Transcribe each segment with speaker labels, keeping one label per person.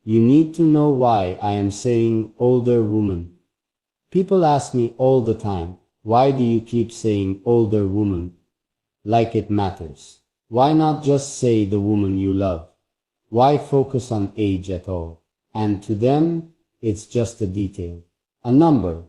Speaker 1: You need to know why I am saying older woman. People ask me all the time, why do you keep saying older woman? Like it matters. Why not just say the woman you love? Why focus on age at all? And to them, it's just a detail. A number.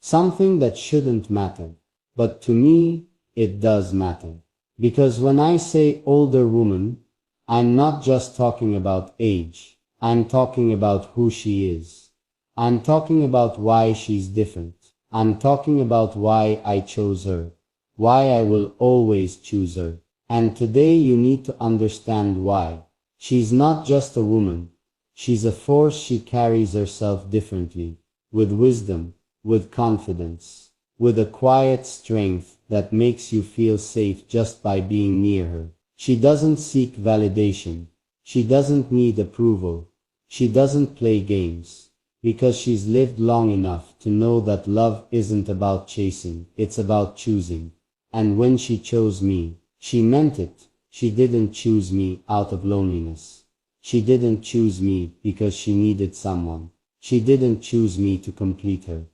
Speaker 1: Something that shouldn't matter. But to me, it does matter. Because when I say older woman, I'm not just talking about age. I'm talking about who she is. I'm talking about why she's different. I'm talking about why I chose her. Why I will always choose her. And today you need to understand why. She's not just a woman. She's a force. She carries herself differently. With wisdom. With confidence. With a quiet strength that makes you feel safe just by being near her. She doesn't seek validation. She doesn't need approval. She doesn't play games. Because she's lived long enough to know that love isn't about chasing, it's about choosing. And when she chose me, she meant it. She didn't choose me out of loneliness. She didn't choose me because she needed someone. She didn't choose me to complete her.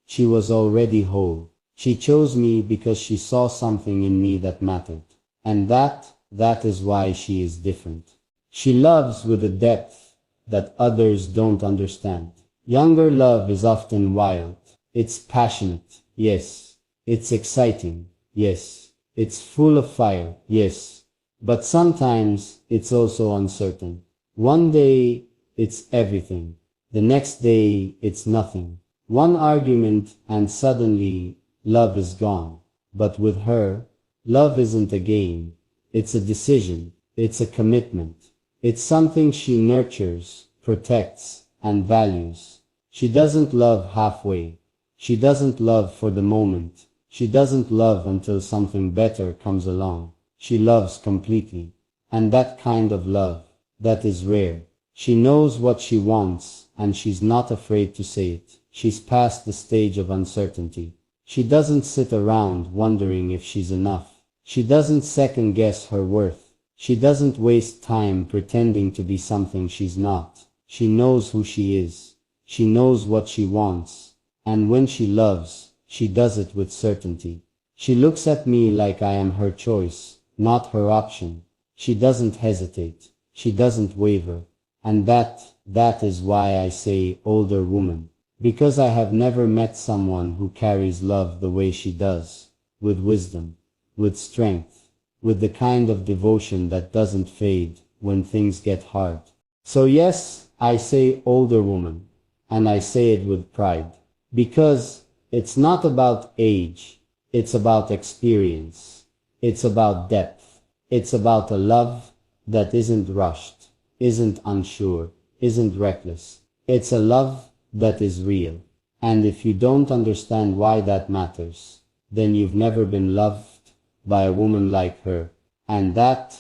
Speaker 1: She was already whole. She chose me because she saw something in me that mattered. And that is why she is different. She loves with a depth that others don't understand. Younger love is often wild. It's passionate, yes. It's exciting, yes. It's full of fire, yes. But sometimes it's also uncertain. One day it's everything. The next day it's nothing. One argument and suddenly love is gone. But with her, love isn't a game. It's a decision. It's a commitment. It's something she nurtures, protects, and values. She doesn't love halfway. She doesn't love for the moment. She doesn't love until something better comes along. She loves completely. And that kind of love, that is rare. She knows what she wants, and she's not afraid to say it. She's past the stage of uncertainty. She doesn't sit around wondering if she's enough. She doesn't second guess her worth. She doesn't waste time pretending to be something she's not. She knows who she is. She knows what she wants. And when she loves, she does it with certainty. She looks at me like I am her choice, not her option. She doesn't hesitate. She doesn't waver. And that is why I say older woman. Because I have never met someone who carries love the way she does. With wisdom. With strength. With the kind of devotion that doesn't fade when things get hard. So yes, I say older woman. And I say it with pride. Because it's not about age. It's about experience. It's about depth. It's about a love that isn't rushed, isn't unsure, isn't reckless. It's a love that is real. And if you don't understand why that matters, then you've never been loved by a woman like her. And that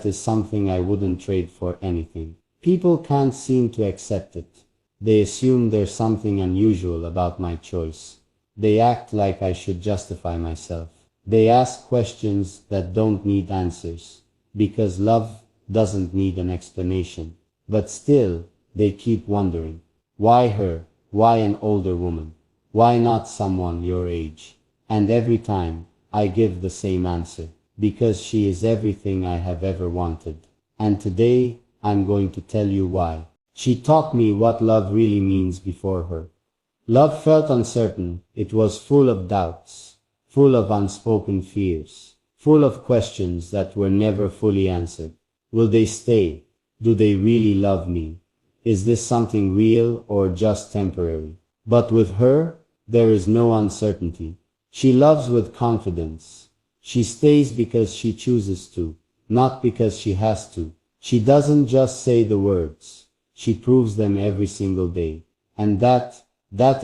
Speaker 1: is something I wouldn't trade for anything. People can't seem to accept it. They assume there's something unusual about my choice. They act like I should justify myself. They ask questions that don't need answers. Because love doesn't need an explanation. But still, they keep wondering. Why her? Why an older woman? Why not someone your age? And every time, I give the same answer. Because she is everything I have ever wanted. And today, I'm going to tell you why. She taught me what love really means before her. Love felt uncertain. It was full of doubts, full of unspoken fears, full of questions that were never fully answered. Will they stay? Do they really love me? Is this something real or just temporary? But with her, there is no uncertainty. She loves with confidence. She stays because she chooses to, not because she has to. She doesn't just say the words. She proves them every single day. And that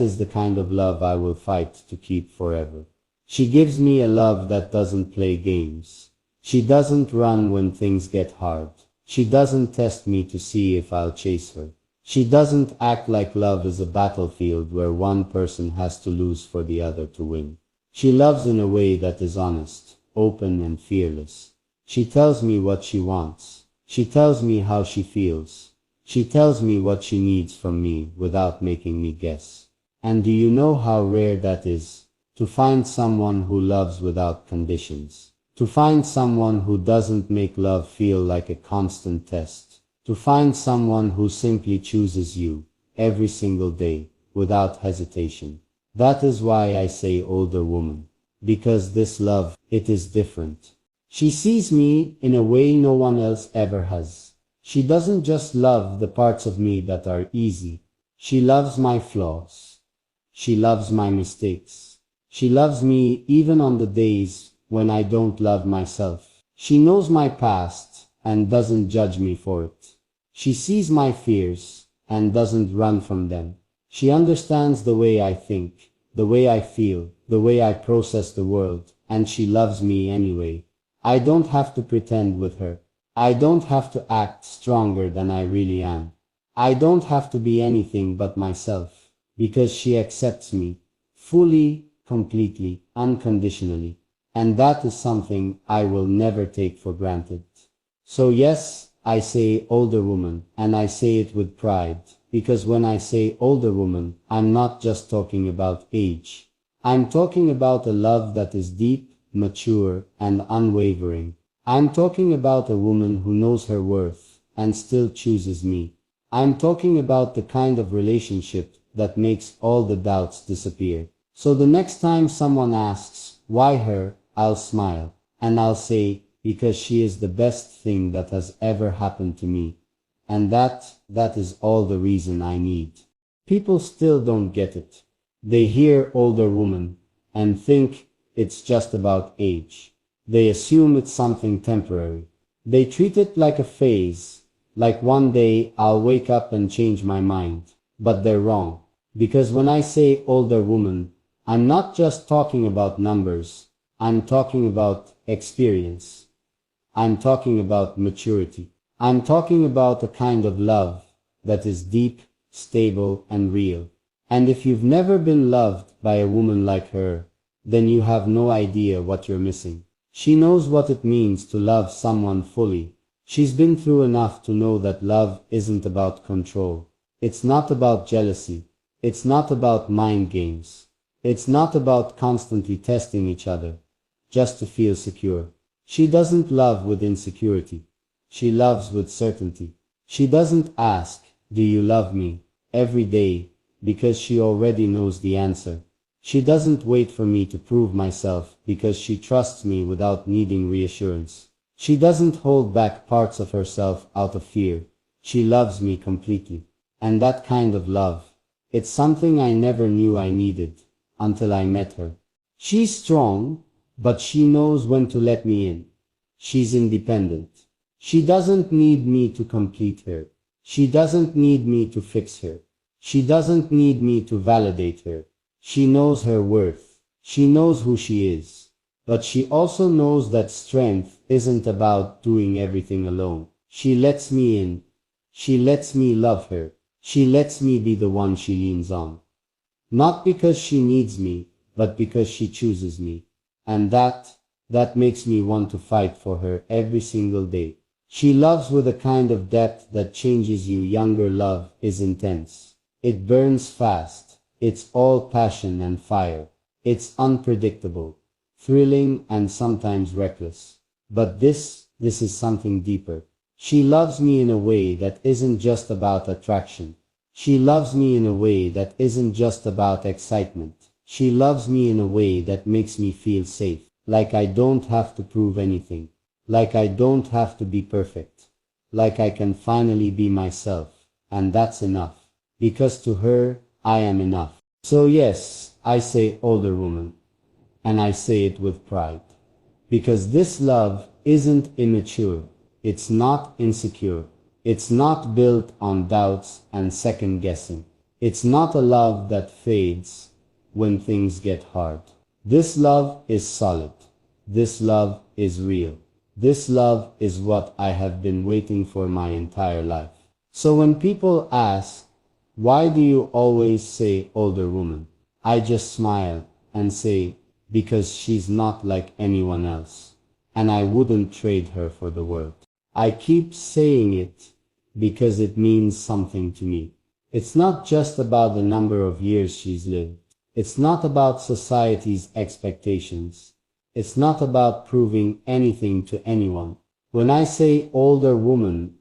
Speaker 1: is the kind of love I will fight to keep forever. She gives me a love that doesn't play games. She doesn't run when things get hard. She doesn't test me to see if I'll chase her. She doesn't act like love is a battlefield where one person has to lose for the other to win. She loves in a way that is honest, open and fearless. She tells me what she wants. She tells me how she feels. She tells me what she needs from me without making me guess. And do you know how rare that is? To find someone who loves without conditions. To find someone who doesn't make love feel like a constant test. To find someone who simply chooses you every single day without hesitation. That is why I say older woman. Because this love, it is different. She sees me in a way no one else ever has. She doesn't just love the parts of me that are easy. She loves my flaws. She loves my mistakes. She loves me even on the days when I don't love myself. She knows my past and doesn't judge me for it. She sees my fears and doesn't run from them. She understands the way I think, the way I feel, the way I process the world, and she loves me anyway. I don't have to pretend with her. I don't have to act stronger than I really am. I don't have to be anything but myself, because she accepts me fully, completely, unconditionally. And that is something I will never take for granted. So yes, I say older woman, and I say it with pride, because when I say older woman, I'm not just talking about age. I'm talking about a love that is deep, mature, and unwavering. I'm talking about a woman who knows her worth and still chooses me. I'm talking about the kind of relationship that makes all the doubts disappear. So the next time someone asks, why her, I'll smile, and I'll say, because she is the best thing that has ever happened to me. And that is all the reason I need. People still don't get it. They hear older woman and think it's just about age. They assume it's something temporary. They treat it like a phase, like one day I'll wake up and change my mind. But they're wrong. Because when I say older woman, I'm not just talking about numbers. I'm talking about experience. I'm talking about maturity. I'm talking about a kind of love that is deep, stable, and real. And if you've never been loved by a woman like her, then you have no idea what you're missing. She knows what it means to love someone fully. She's been through enough to know that love isn't about control. It's not about jealousy. It's not about mind games. It's not about constantly testing each other, just to feel secure. She doesn't love with insecurity. She loves with certainty. She doesn't ask, do you love me, every day, because she already knows the answer. She doesn't wait for me to prove myself because she trusts me without needing reassurance. She doesn't hold back parts of herself out of fear. She loves me completely. And that kind of love, it's something I never knew I needed until I met her. She's strong, but she knows when to let me in. She's independent. She doesn't need me to complete her. She doesn't need me to fix her. She doesn't need me to validate her. She knows her worth. She knows who she is. But she also knows that strength isn't about doing everything alone. She lets me in. She lets me love her. She lets me be the one she leans on. Not because she needs me, but because she chooses me. And that makes me want to fight for her every single day. She loves with a kind of depth that changes you. Younger love is intense. It burns fast. It's all passion and fire. It's unpredictable, thrilling, and sometimes reckless. But this is something deeper. She loves me in a way that isn't just about attraction. She loves me in a way that isn't just about excitement. She loves me in a way that makes me feel safe, like I don't have to prove anything, like I don't have to be perfect, like I can finally be myself, and that's enough, because to her, I am enough. So yes, I say older woman, and I say it with pride, because this love isn't immature, it's not insecure, it's not built on doubts and second guessing. It's not a love that fades when things get hard. This love is solid. This love is real. This love is what I have been waiting for my entire life. So when people ask, why do you always say older woman? I just smile and say, because she's not like anyone else. And I wouldn't trade her for the world. I keep saying it because it means something to me. It's not just about the number of years she's lived. It's not about society's expectations. It's not about proving anything to anyone. When I say older woman,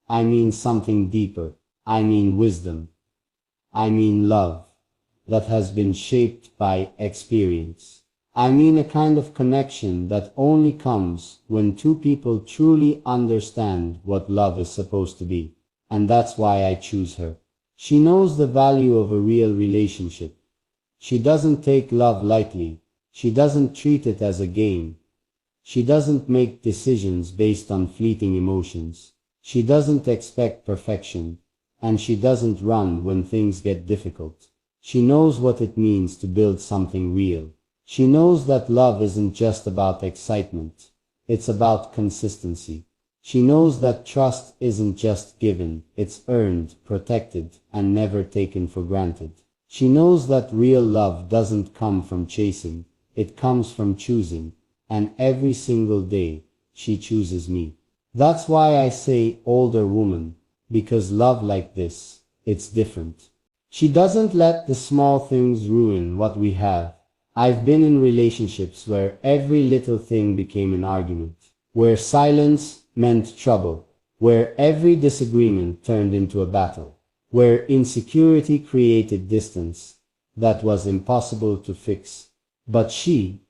Speaker 1: I mean something deeper. I mean wisdom. I mean love that has been shaped by experience. I mean a kind of connection that only comes when two people truly understand what love is supposed to be. And that's why I choose her. She knows the value of a real relationship. She doesn't take love lightly. She doesn't treat it as a game. She doesn't make decisions based on fleeting emotions. She doesn't expect perfection. And she doesn't run when things get difficult. She knows what it means to build something real. She knows that love isn't just about excitement. It's about consistency. She knows that trust isn't just given, it's earned, protected, and never taken for granted. She knows that real love doesn't come from chasing, it comes from choosing, and every single day, she chooses me. That's why I say older woman, because love like this, it's different. She doesn't let the small things ruin what we have. I've been in relationships where every little thing became an argument, where silence meant trouble, where every disagreement turned into a battle, where insecurity created distance that was impossible to fix. But she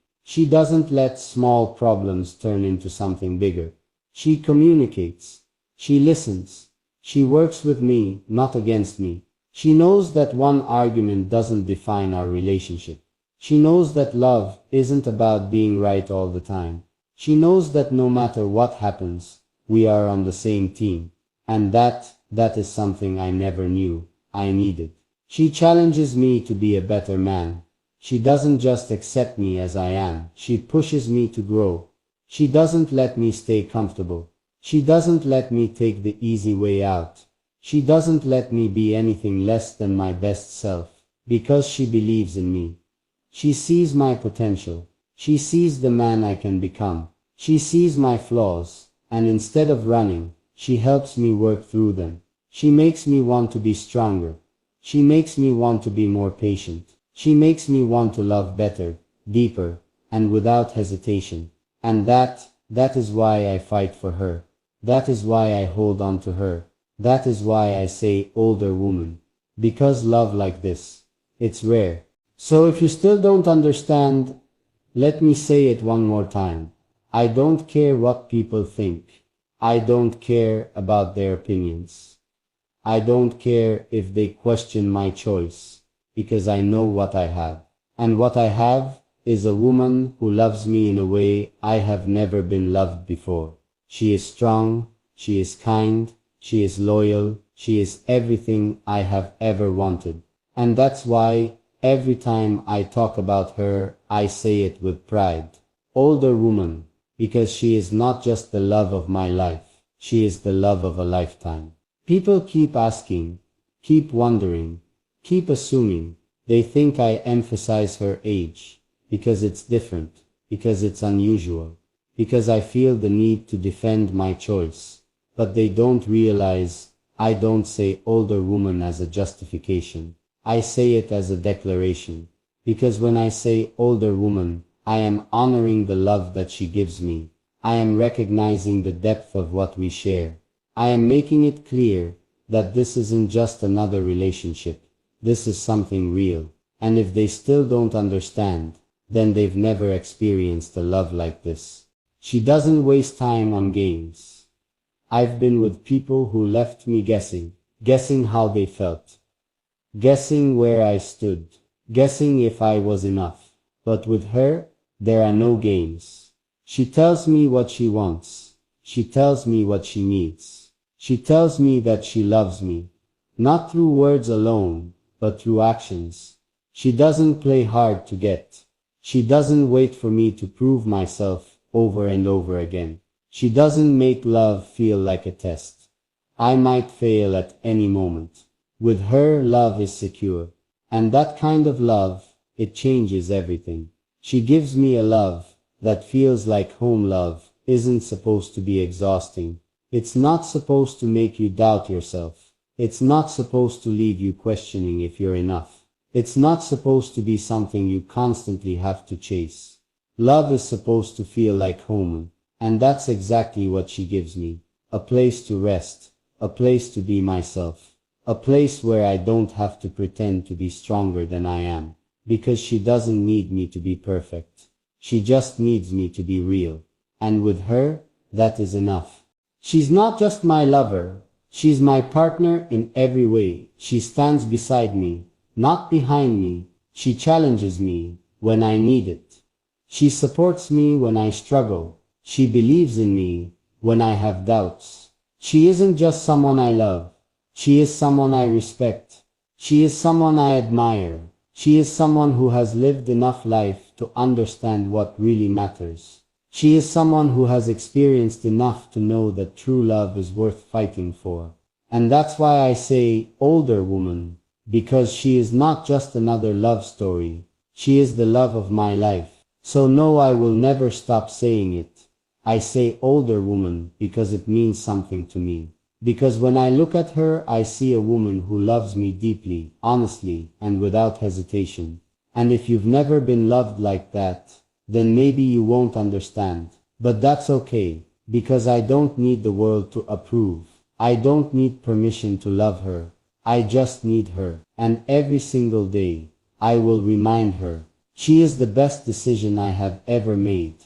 Speaker 1: doesn't let small problems turn into something bigger. She communicates, she listens, she works with me, not against me. She knows that one argument doesn't define our relationship. She knows that love isn't about being right all the time. She knows that no matter what happens, we are on the same team. And that is something I never knew I needed. She challenges me to be a better man. She doesn't just accept me as I am. She pushes me to grow. She doesn't let me stay comfortable. She doesn't let me take the easy way out. She doesn't let me be anything less than my best self, because she believes in me. She sees my potential. She sees the man I can become. She sees my flaws, and instead of running, she helps me work through them. She makes me want to be stronger. She makes me want to be more patient. She makes me want to love better, deeper, and without hesitation. And that is why I fight for her. That is why I hold on to her. That is why I say older woman. Because love like this, it's rare. So if you still don't understand, let me say it one more time. I don't care what people think. I don't care about their opinions. I don't care if they question my choice, because I know what I have. And what I have is a woman who loves me in a way I have never been loved before. She is strong, she is kind, she is loyal, she is everything I have ever wanted. And that's why every time I talk about her, I say it with pride. Older woman, because she is not just the love of my life, she is the love of a lifetime. People keep asking, keep wondering, keep assuming. They think I emphasize her age, because it's different, because it's unusual, because I feel the need to defend my choice. But they don't realize I don't say older woman as a justification. I say it as a declaration. Because when I say older woman, I am honoring the love that she gives me. I am recognizing the depth of what we share. I am making it clear that this isn't just another relationship. This is something real. And if they still don't understand, then they've never experienced a love like this. She doesn't waste time on games. I've been with people who left me guessing how they felt, guessing where I stood, guessing if I was enough. But with her, there are no games. She tells me what she wants. She tells me what she needs. She tells me that she loves me, not through words alone, but through actions. She doesn't play hard to get. She doesn't wait for me to prove myself over and over again. She doesn't make love feel like a test. I might fail at any moment. With her, love is secure. And that kind of love, it changes everything. She gives me a love that feels like home. Love isn't supposed to be exhausting. It's not supposed to make you doubt yourself. It's not supposed to leave you questioning if you're enough. It's not supposed to be something you constantly have to chase. Love is supposed to feel like home, and that's exactly what she gives me. A place to rest, a place to be myself, a place where I don't have to pretend to be stronger than I am, because she doesn't need me to be perfect. She just needs me to be real. And with her, that is enough. She's not just my lover, she's my partner in every way. She stands beside me, not behind me. She challenges me when I need it. She supports me when I struggle. She believes in me when I have doubts. She isn't just someone I love. She is someone I respect. She is someone I admire. She is someone who has lived enough life to understand what really matters. She is someone who has experienced enough to know that true love is worth fighting for. And that's why I say older woman, because she is not just another love story. She is the love of my life. So no, I will never stop saying it. I say older woman because it means something to me. Because when I look at her, I see a woman who loves me deeply, honestly, and without hesitation. And if you've never been loved like that, then maybe you won't understand. But that's okay, because I don't need the world to approve. I don't need permission to love her. I just need her. And every single day, I will remind her. She is the best decision I have ever made.